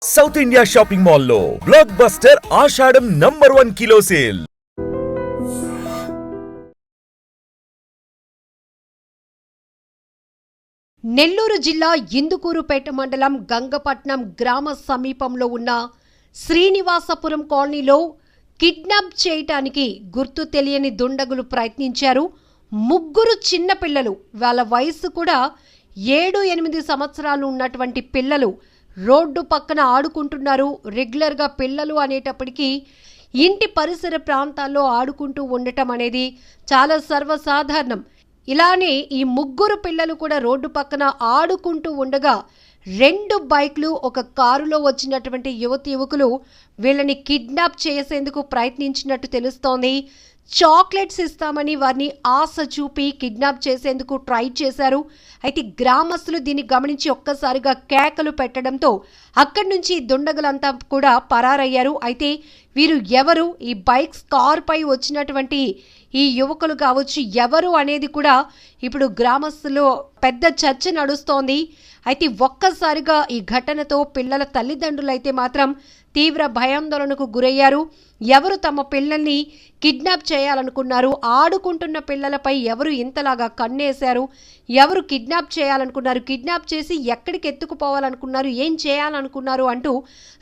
South India shopping మాల్లో block buster ఆషాఢం number 1 kilo sale. Nellore జిల్లా ఇందుకూరుపేట మండలం గంగపట్నం గ్రామ సమీపంలో ఉన్న శ్రీనివాసపురం కాలనీలో కిడ్నాప్ చేయటానికి గుర్తు తెలియని దుండగులు ప్రయత్నించారు. ముగ్గురు చిన్నపిల్లలు, వాళ్ళ వయసు కూడా 7-8 సంవత్సరాలు ఉన్నటువంటి పిల్లలు రోడ్డు పక్కన ఆడుకుంటున్నారు. రెగ్యులర్గా పిల్లలు అనేటప్పటికీ ఇంటి పరిసర ప్రాంతాల్లో ఆడుకుంటూ ఉండటం అనేది చాలా సర్వసాధారణం. ఇలానే ఈ ముగ్గురు పిల్లలు కూడా రోడ్డు పక్కన ఆడుకుంటూ ఉండగా 2 బైక్లు, ఒక కారులో వచ్చినటువంటి యువకులు వీళ్ళని కిడ్నాప్ చేసేందుకు ప్రయత్నించినట్టు తెలుస్తోంది. చాక్లెట్స్ ఇస్తామని వారిని ఆశ చూపి కిడ్నాప్ చేసేందుకు ట్రై చేశారు. అయితే గ్రామస్తులు దీన్ని గమనించి ఒక్కసారిగా కేకలు పెట్టడంతో అక్కడి నుంచి దుండగులంతా కూడా పరారయ్యారు. అయితే వీరు ఎవరు, ఈ బైక్స్ కారుపై వచ్చినటువంటి ఈ యువకులు కావచ్చు ఎవరు అనేది కూడా ఇప్పుడు గ్రామస్తులు పెద్ద చర్చ నడుస్తోంది. అయితే ఒక్కసారిగా ఈ ఘటనతో పిల్లల తల్లిదండ్రులు అయితే మాత్రం తీవ్ర భయాందోళనకు గురయ్యారు. ఎవరు తమ పిల్లల్ని కిడ్నాప్ చేయాలనుకున్నారు, ఆడుకుంటున్న పిల్లలపై ఎవరు ఇంతలాగా కన్నేశారు, ఎవరు కిడ్నాప్ చేయాలనుకున్నారు, కిడ్నాప్ చేసి ఎక్కడికి ఎత్తుకుపోవాలనుకున్నారు, ఏం చేయాలనుకున్నారు అంటూ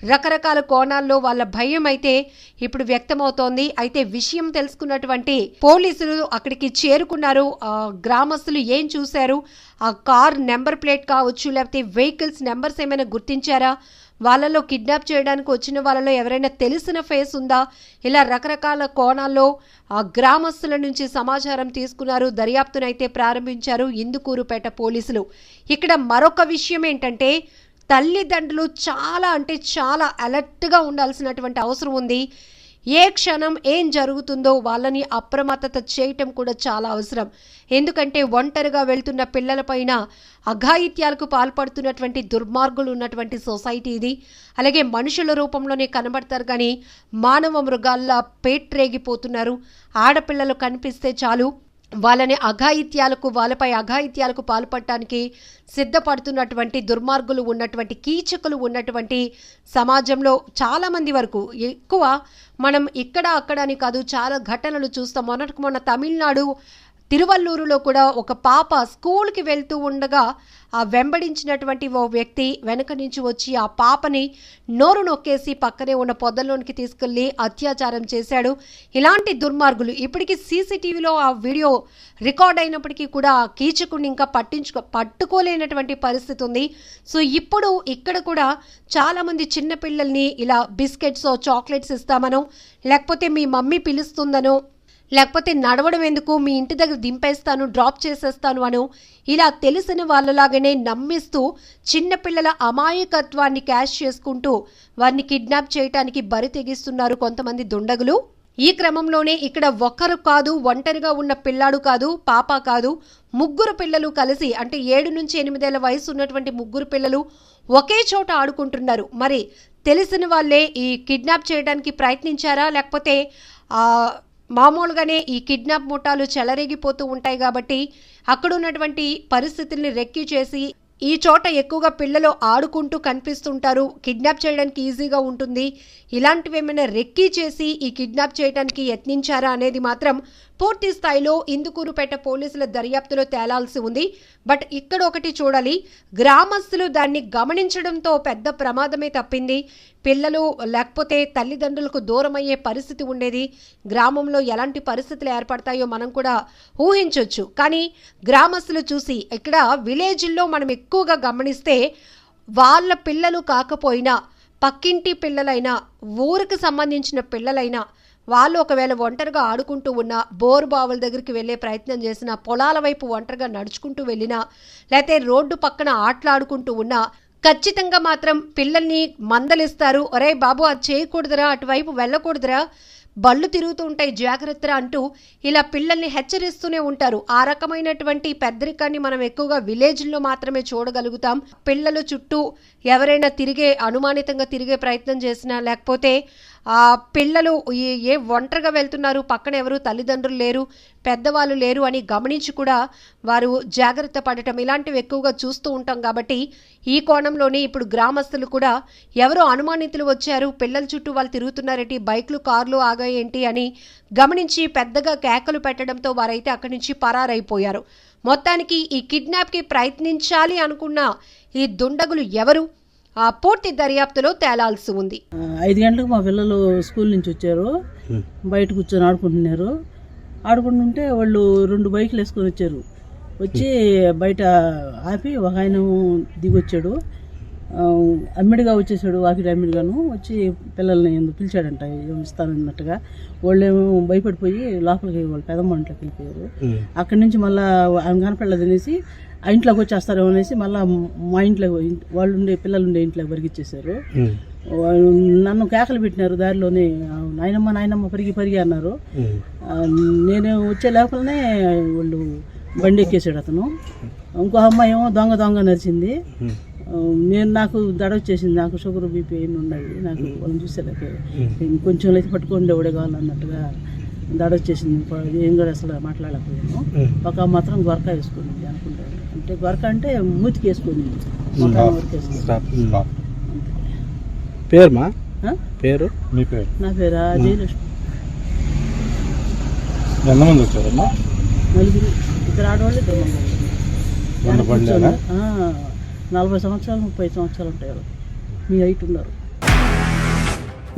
రకరకాల కోణాల్లో వాళ్ళ భయం అయితే ఇప్పుడు వ్యక్తమవుతోంది. అయితే విషయం తెలుసుకున్నటువంటి పోలీసులు అక్కడికి చేరుకున్నారు. గ్రామస్తులు ఏం చూశారు, ఆ కార్ నెంబర్ ప్లేట్ కావచ్చు, లేకపోతే వెహికల్స్ నెంబర్స్ ఏమైనా గుర్తించారా, వాళ్ళలో కిడ్నాప్ చేయడానికి వచ్చిన వాళ్ళలో ఎవరైనా తెలిసిన ఫేస్ ఉందా, ఇలా రకరకాల కోణాల్లో ఆ గ్రామస్తుల నుంచి సమాచారం తీసుకున్నారు. దర్యాప్తునైతే ప్రారంభించారు ఇందుకూరుపేట పోలీసులు. ఇక్కడ మరొక విషయం ఏంటంటే తల్లిదండ్రులు చాలా అలర్ట్గా ఉండాల్సినటువంటి అవసరం ఉంది. ఏ క్షణం ఏం జరుగుతుందో వాళ్ళని అప్రమత్తత చేయటం కూడా చాలా అవసరం. ఎందుకంటే ఒంటరిగా వెళ్తున్న పిల్లలపైన అఘాయిత్యాలకు పాల్పడుతున్నటువంటి దుర్మార్గులు ఉన్నటువంటి సొసైటీ ఇది. అలాగే మనుషుల రూపంలోనే కనబడతారు కానీ మానవ మృగాల్లా పేట్రేగిపోతున్నారు. ఆడపిల్లలు కనిపిస్తే చాలు వాళ్ళపై అఘాయిత్యాలకు పాల్పడటానికి సిద్ధపడుతున్నటువంటి దుర్మార్గులు ఉన్నటువంటి కీచకులు ఉన్నటువంటి సమాజంలో చాలామంది వరకు ఎక్కువ మనం ఇక్కడ అక్కడ అని కాదు చాలా ఘటనలు చూస్తాం. మొన్న తమిళనాడు తిరువల్లూరులో కూడా ఒక పాప స్కూల్కి వెళ్తూ ఉండగా ఆ వెంబడించినటువంటి ఓ వ్యక్తి వెనక నుంచి వచ్చి ఆ పాపని నోరు నొక్కేసి పక్కనే ఉన్న పొదల్లోనికి తీసుకెళ్లి అత్యాచారం చేశాడు. ఇలాంటి దుర్మార్గులు ఇప్పటికీ సీసీటీవీలో ఆ వీడియో రికార్డ్ అయినప్పటికీ కూడా ఆ కీచకుడిని ఇంకా పట్టుకోలేనటువంటి పరిస్థితి ఉంది. సో ఇప్పుడు ఇక్కడ కూడా చాలామంది చిన్నపిల్లల్ని ఇలా బిస్కెట్స్, చాక్లెట్స్ ఇస్తామనో, లేకపోతే మీ మమ్మీ పిలుస్తుందనో, లేకపోతే నడవడం ఎందుకు మీ ఇంటి దగ్గర దింపేస్తాను, డ్రాప్ చేసేస్తాను అను ఇలా తెలిసిన వాళ్ళలాగానే నమ్మిస్తూ చిన్నపిల్లల అమాయకత్వాన్ని క్యాష్ చేసుకుంటూ వారిని కిడ్నాప్ చేయడానికి బరి తెగిస్తున్నారు కొంతమంది దుండగులు. ఈ క్రమంలోనే ఇక్కడ ఒక్కరు కాదు, ఒంటరిగా ఉన్న పిల్లాడు కాదు, పాప కాదు, ముగ్గురు పిల్లలు కలిసి అంటే 7-8 ఏళ్ల వయసు ఉన్నటువంటి ముగ్గురు పిల్లలు ఒకే చోట ఆడుకుంటున్నారు. మరి తెలిసిన వాళ్ళే ఈ కిడ్నాప్ చేయడానికి ప్రయత్నించారా, లేకపోతే మామూలుగానే ఈ కిడ్నాప్ ముఠాలు చెలరేగిపోతూ ఉంటాయి కాబట్టి అక్కడ ఉన్నటువంటి పరిస్థితుల్ని రెక్కి చేసి ఈ చోట ఎక్కువగా పిల్లలు ఆడుకుంటూ కనిపిస్తుంటారు, కిడ్నాప్ చేయడానికి ఈజీగా ఉంటుంది, ఇలాంటివి ఏమైనా రెక్కీ చేసి ఈ కిడ్నాప్ చేయడానికి యత్నించారా అనేది మాత్రం పూర్తి స్థాయిలో ఇందుకూరుపేట పోలీసుల దర్యాప్తులో తేలాల్సి ఉంది. బట్ ఇక్కడ ఒకటి చూడాలి, గ్రామస్తులు దాన్ని గమనించడంతో పెద్ద ప్రమాదమే తప్పింది. పిల్లలు లేకపోతే తల్లిదండ్రులకు దూరం అయ్యే పరిస్థితి ఉండేది. గ్రామంలో ఎలాంటి పరిస్థితులు ఏర్పడతాయో మనం కూడా ఊహించవచ్చు. కానీ గ్రామస్తులు చూసి ఇక్కడ విలేజ్ల్లో మనం ఎక్కువగా గమనిస్తే వాళ్ళ పిల్లలు కాకపోయినా పక్కింటి పిల్లలైనా, ఊరికి సంబంధించిన పిల్లలైనా వాళ్ళు ఒకవేళ ఒంటరిగా ఆడుకుంటూ ఉన్న బోరు బావుల దగ్గరికి వెళ్ళే ప్రయత్నం చేసినా, పొలాల వైపు ఒంటరిగా నడుచుకుంటూ వెళ్ళినా, లేకపోతే రోడ్డు పక్కన ఆటలాడుకుంటూ ఉన్నా ఖచ్చితంగా మాత్రం పిల్లల్ని మందలిస్తారు. ఒరే బాబు అది చేయకూడదురా, అటువైపు వెళ్ళకూడదురా, బళ్ళు తిరుగుతూ ఉంటాయి జాగ్రత్తరా అంటూ ఇలా పిల్లల్ని హెచ్చరిస్తూనే ఉంటారు. ఆ రకమైనటువంటి పెద్దరికాన్ని మనం ఎక్కువగా విలేజ్లో మాత్రమే చూడగలుగుతాం. పిల్లలు చుట్టూ ఎవరైనా అనుమానితంగా తిరిగే ప్రయత్నం చేసినా, లేకపోతే పిల్లలు ఏ ఒంటరిగా వెళ్తున్నారు, పక్కన ఎవరు తల్లిదండ్రులు లేరు, పెద్దవాళ్ళు లేరు అని గమనించి కూడా వారు జాగ్రత్త పడటం ఇలాంటివి ఎక్కువగా చూస్తూ ఉంటాం. కాబట్టి ఈ కోణంలోనే ఇప్పుడు గ్రామస్తులు కూడా ఎవరో అనుమానితులు వచ్చారు, పిల్లల చుట్టూ వాళ్ళు తిరుగుతున్నారేంటి, బైక్లు కార్లు ఆగాయేంటి అని గమనించి పెద్దగా కేకలు పెట్టడంతో వారైతే అక్కడి నుంచి పరారైపోయారు. మొత్తానికి ఈ కిడ్నాప్కి ప్రయత్నించాలి అనుకున్న ఈ దుండగులు ఎవరు పూర్తి దర్యాప్తులో తేలాల్సి ఉంది. 5 గంటలకు మా పిల్లలు స్కూల్ నుంచి వచ్చారు, బయట కూర్చొని ఆడుకుంటుంటే వాళ్ళు 2 బైకులు వేసుకొని వచ్చారు. వచ్చి బయట ఆపి ఒక ఆయన దిగొచ్చాడు, అమ్మిడిగా వచ్చేసాడు, వాకిటి అమ్మిడిగాను వచ్చి పిల్లల్ని పిలిచాడంట ఇస్తానన్నట్టుగా. వాళ్ళేమో భయపడిపోయి లోపలికి వాళ్ళు పెదమ్మ ఇంట్లోకి వెళ్ళిపోయారు. అక్కడి నుంచి మళ్ళీ ఆమె కనపడలేదు అనేసి ఆ ఇంట్లోకి వచ్చేస్తారేమో అనేసి మళ్ళీ మా ఇంట్లో పిల్లలు ఉండే ఇంట్లోకి పరిగిచ్చేసారు. నన్ను కేకలు పెట్టినారు దారిలోనే, నాయనమ్మ పరిగి అన్నారు. నేను వచ్చే లోపలనే వాళ్ళు బండి ఎక్కేసాడు అతను. ఇంకో అమ్మాయి ఏమో దొంగ నరిచింది. నాకు దడ వచ్చేసింది, నాకు షుగర్ బీపీ అయిన ఉన్నాయి, నాకు వాళ్ళని చూసేదాకా కొంచెం అయితే పట్టుకోండి ఎవడే కావాలన్నట్టుగా దడ వచ్చేసింది. ఏం కూడా అసలు మాట్లాడలేకపోయాను. ఒక మాత్రం గొరక వేసుకునింది అనుకుంటాను, అంటే గొరక అంటే మూతికి వేసుకుని పేరు నా పేరు జయలక్ష్మి. ఎంతమంది వచ్చారమ్మా? 4, 2 ఆడవాళ్ళు 2 మగవాళ్ళు. 40 సంవత్సరాలు 30 సంవత్సరాలు ఉంటాయి, మీ హైట్ ఉన్నారు.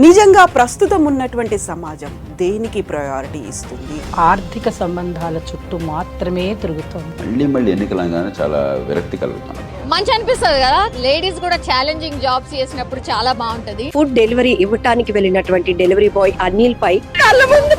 నిజంగా ప్రస్తుతం ఉన్నటువంటి సమాజం దేనికి ప్రయారిటీ ఇస్తుంది? ఆర్థిక సంబంధాల చుట్టూ మాత్రమే తిరుగుతుంది. మళ్ళీ ఎన్నికలంగానే చాలా విరక్తి కలుగుతాం. మంచి అనిపిస్తుంది కదా, లేడీస్ కూడా ఛాలెంజింగ్ జాబ్స్ చేసినప్పుడు చాలా బాగుంటది. ఫుడ్ డెలివరీ ఇవ్వటానికి వెళ్ళినటువంటి డెలివరీ బాయ్ అనిల్ పై కళ్ళ ముందు